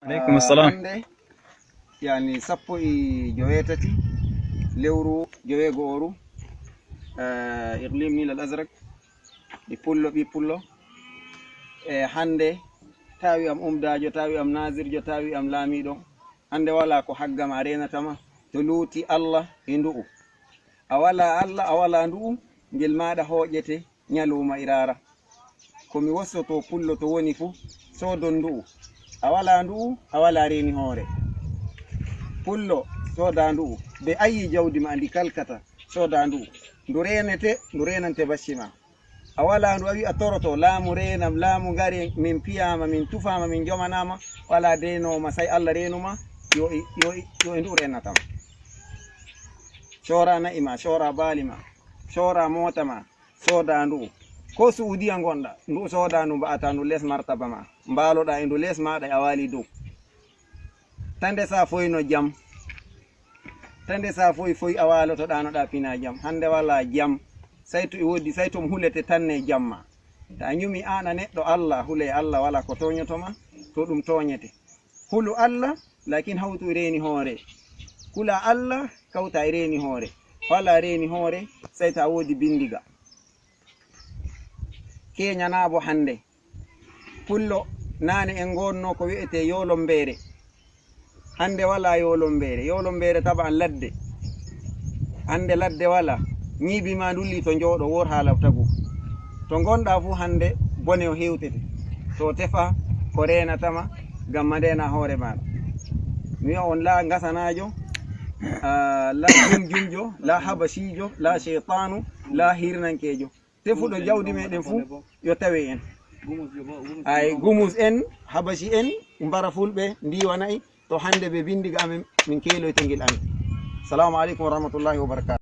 عليكم السلام. hande yani sappo e joweetati lewru joweego'oru iqlim nil al azrak ɓi pullo hande tawi am umdajo tawi am nasirjo tawi am laamiɗo hande wala ko haggam a renatama to luuti Allah e ndu'u a wala Allah a wala ndu'u ngel maɗa hoƴete ñaluma irara komi wossoto pullo to woni fu sodon ndu'u a wala ndu'u a wala reni hoore pullo soda ndu'u be ayi jawdi ma ndi kalkata soda ndu'u ndu renete ndu renante bacci ma a wala ndu a wi a toroto laamu renam laamu ngari min piyama min tufama min jomanama wala denoma say Allah renuma yo e ndu renatama shora na'i ma shora baali ma shora mota ma soda ndu'u ko Saudiya gonɗa ndu soda ndu mba'ata ndu les martaba ma mbaloɗa e ndu les maɗa a wali dow tande sa foyno jam tande sa foy a walotoɗanoɗa pina jam hande wala jam sayto e wodi sayto mo hulete tanne jamma ta ñumi ana neɗɗo Allah hule Allah wala ko toñotoma to ɗum toñete hulu Allah lakin hawtu reni hoore kula Allah kawta e reni hoore wala reni hoore sayto a wodi bindiga keñanabo hande pullo nane en gonno ko wi'ete yolombere hande wala yolombere taban ladde hande ladde wala ñibi ma dulli to jooɗo wor haala tagu to gonɗa fu hande bone o hewtete to tefa ko renatama gam madena hoore maɗa mi wi'a on la gasanajo la jumjumjo la habasijo la shaytanu la hirnankejo tefuɗo jawdi meɗen fu yo tawe en ay gumus en habasi en mbara fulɓe ndiwanayi to hande ɓe bindiga amen min keeloyte guel amen. Assalamu aleykum wa rahmatullahi wa barakatuh.